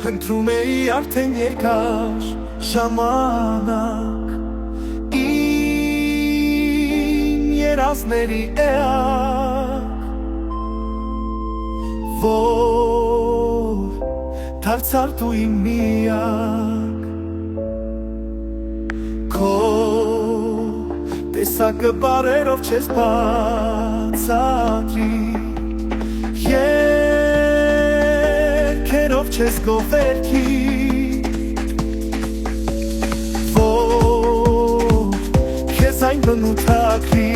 Փնտրում էի արդեն երկար ժամանակ Իմ երազների էակ Որ դարձար դու իմ միակ Քո տեսակը բարերով չես բացատրի Երգերով չես գովերքի Որ քեզ այն բնութակրի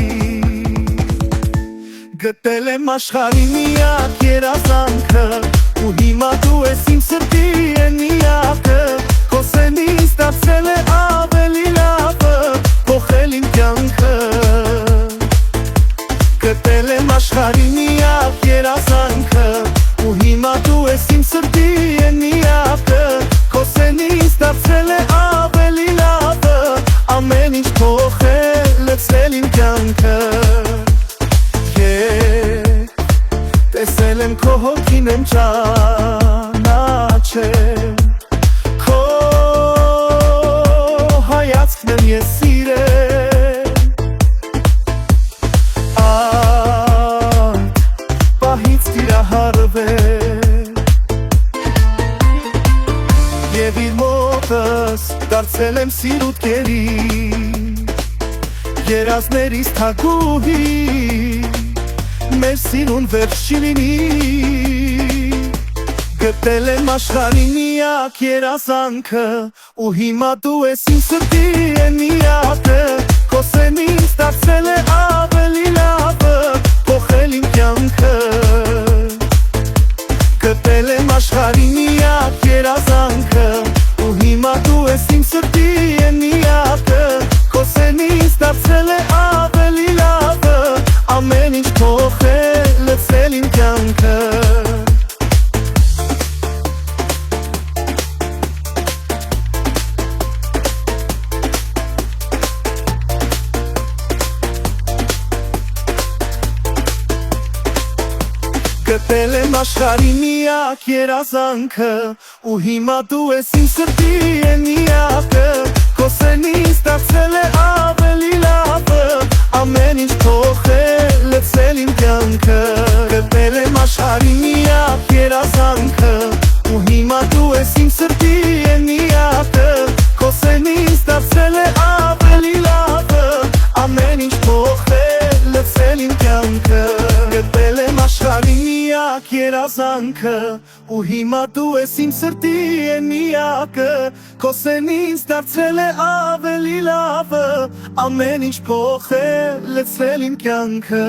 Գտել եմ աշխարհի միակ երազանքը Ու հիմա դու ես իմ սրտի միակը Քո սենից դարձել է ավելի լավը Փոխել իմ կյանքը Գտել եմ աշխարհի միակ երազանքը Ու հիմա դու ես իմ սրտի միակը Քո սենից դարձել է ավելի լավը Ամեն ինչ փոխել, լցրել իմ կյանքը Տեսել եմ քո հոգին եմ ճանաչել Քո հայացքն եմ ես սիրել Այդ պահից տիրահարվել Եվ իր մոտս դարձել եմ սիրուտ կերի Երազներիս թագուհի Մեր սիրուն վերջ չի լինի Գտել եմ աշխարհի միակ երազանքը Ու հիմա դու ես իմ սրտի միակը Քո սենից դարձել է ավելի լավը Փոխել իմ կյանքը Գտել եմ աշխարհի միակ երազանքը Ու հիմա դու ես իմ սրտի միակը Քո սենից դարձել է ավելի լավը Ամեն ինչ փոխել, լցրել իմ կյանքը Գտել եմ աշխարհի միակ երազանքը Ու հիմա դու ես իմ սրտի միակը Քո սենից դարձել է ավելի լավը Ամեն ինչ փոխել, լցրել իմ կյանքը Գտել եմ աշխարհի միակ երազանքը Ու հիմա դու ես իմ սրտի միակը Քո սենից դարձել է ավելի լավը Ամեն ինչ փոխել, լցրել իմ կյանքը Գտել եմ աշխարհի միակ երազանքը Ու հիմա դու ես իմ սրտի միակը Քո սենից դարձել է ավելի լավը Ամեն ինչ փոխել, լցրել իմ կյանքը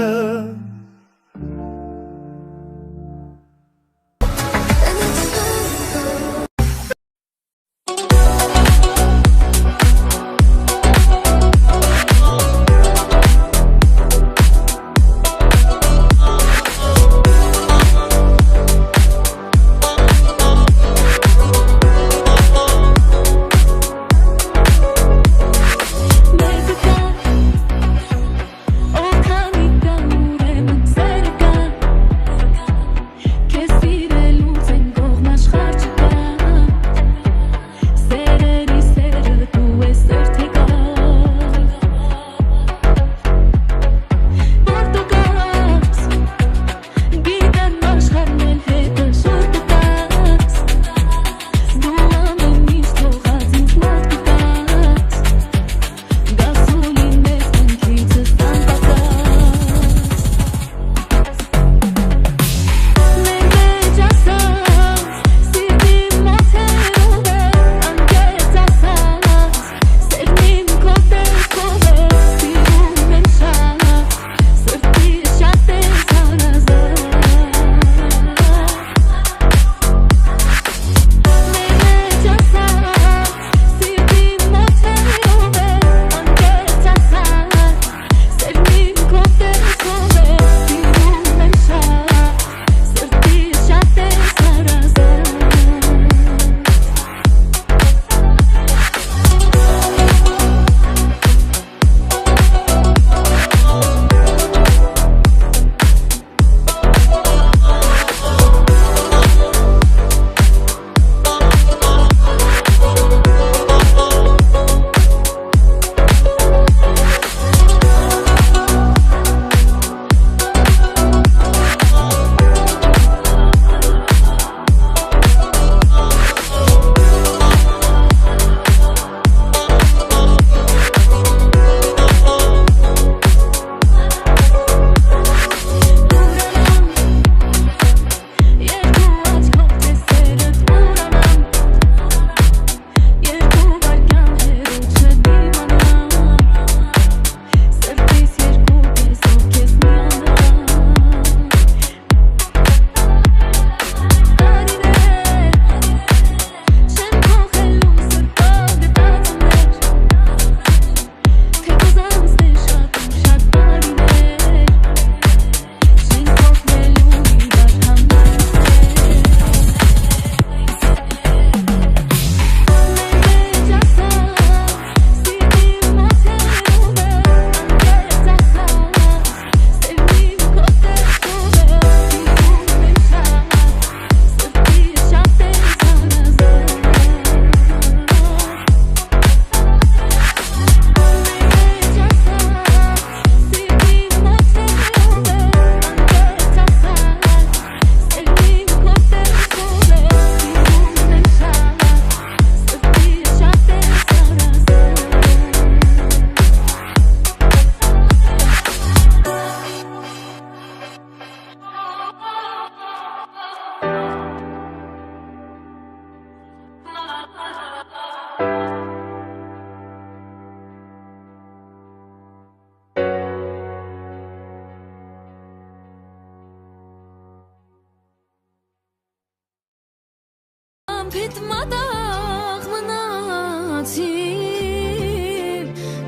ճամփիդ մատաղ մնացի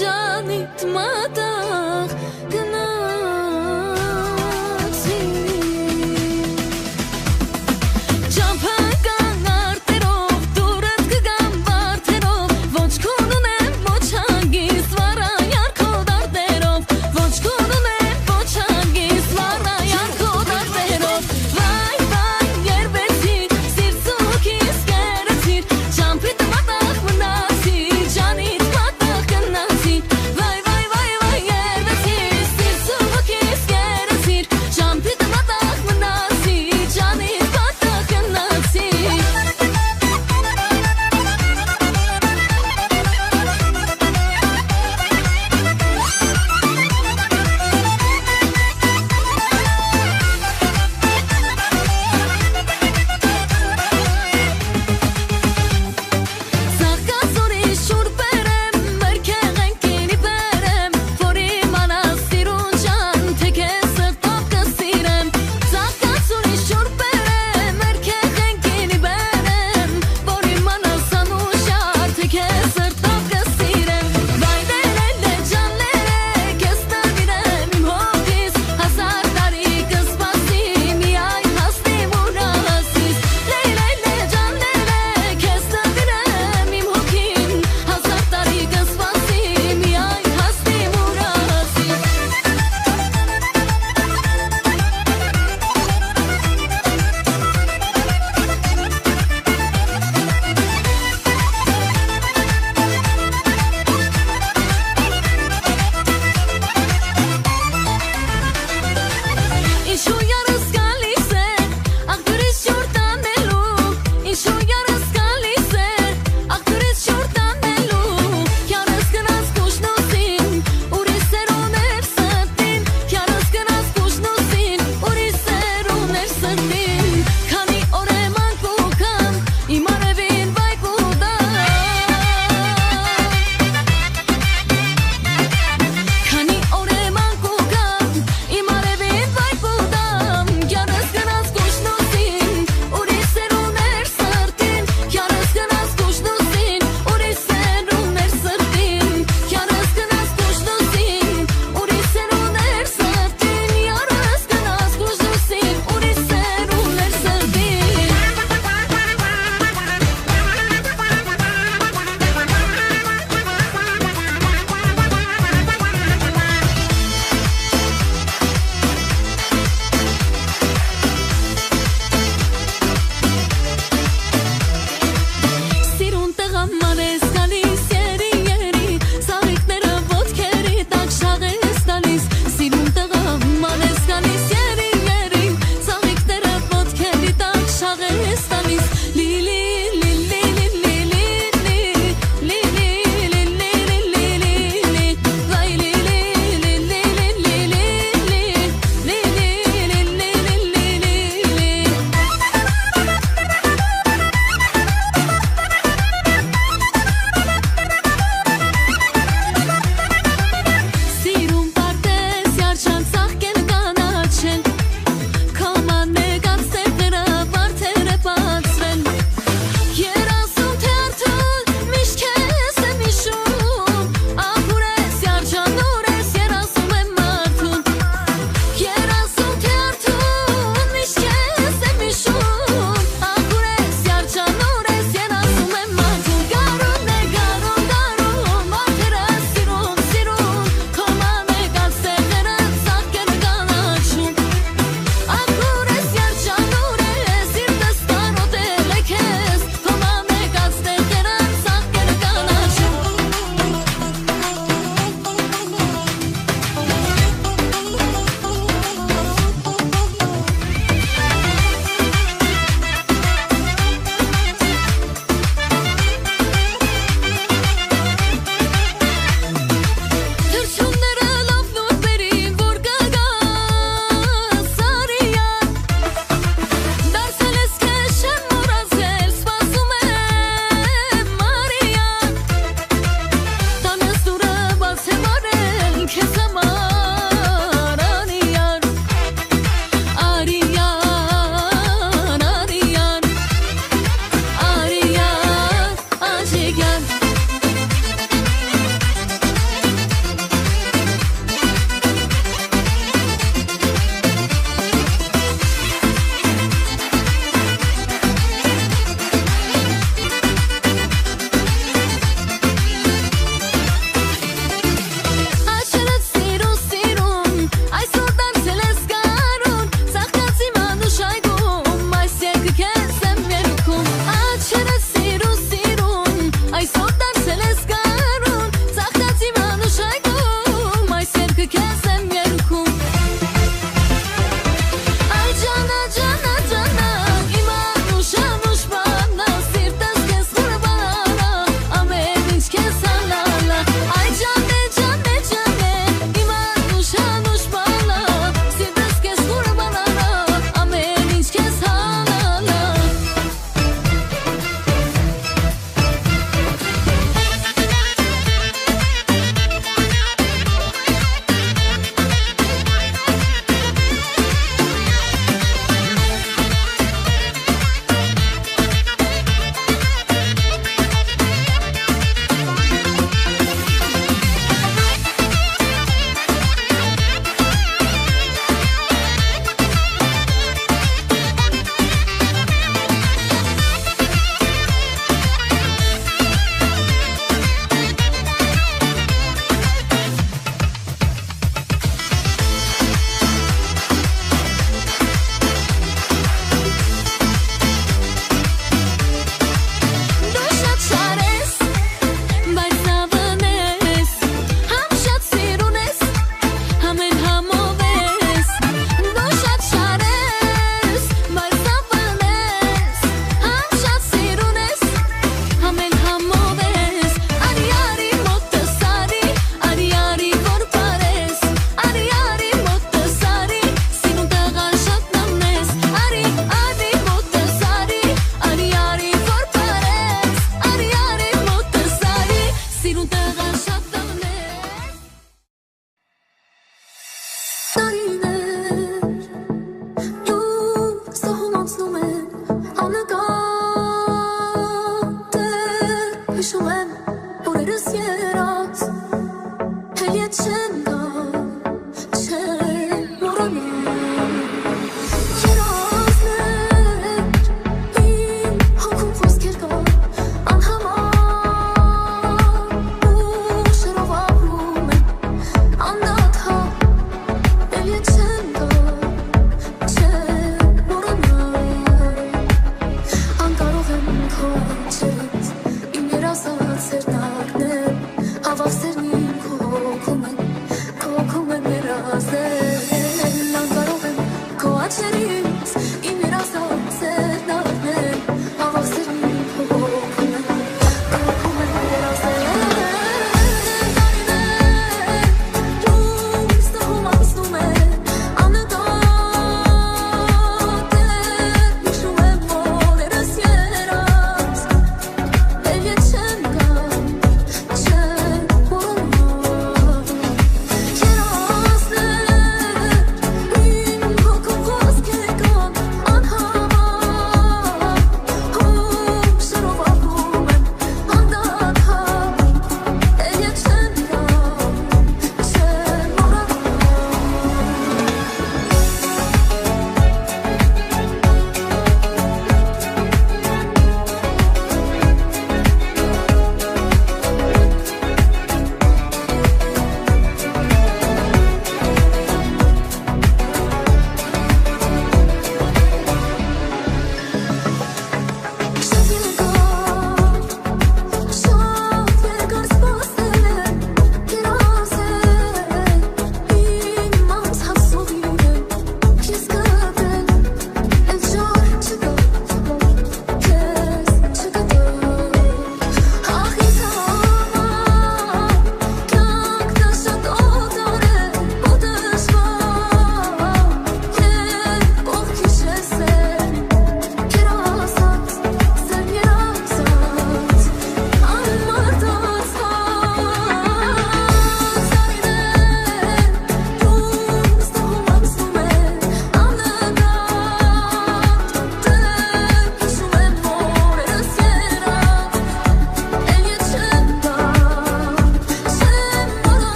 ջանիդ մատաղ գնացի ճամփական արտերով դուրս կգամ վարդերով ոչ քուն ունեմ ոչ հանգիս վարայար քո դարտերով ոչ քուն ունեմ ոչ հանգիս վարայար քո դարտերով վայ վայ երբեցի սիրցուքիս կերեցիր ճամփիդ մատաղ մնացի ջանիդ մատաղ գնացի վայ վայ վայ վայ երբեցի սիրցուքիս կերեցիր ճամփիդ մատաղ մնացի ջանիդ մատաղ գնացի Սաղկազորի շուր բերեմ, մերքեղ ենքինի բերեմ, որ իմանաս սիրուն ջան, թե քեզ սրտով կսիրեմ Սաղկազորի շուր բերեմ, մերքեղ ենքինի բերեմ, որ իմանաս անուշար, թե քեզ սրտով կսիրեմ Վայ դերելե ջանները, քեզ տվիրեմ իմ հոգիս, հազար տարի կսպասի, միայն հասնիմ ուր ասիս Լեյլե ջանները, քեզ տվիրեմ իմ հոգին, հազար տարի կսպասի, միայն հասնիմ ուր ասիս Ինչու յարս գալիս է, աղբյուրից ջուր տանելու Ինչու յարս գալիս է, աղբյուրից ջուր տանելու Յարս գնաց կուշնուսին, ուրիշ սեր ուներ սրտին Յարս գնաց կուշնուսին, ուրիշ սեր ուներ սրտին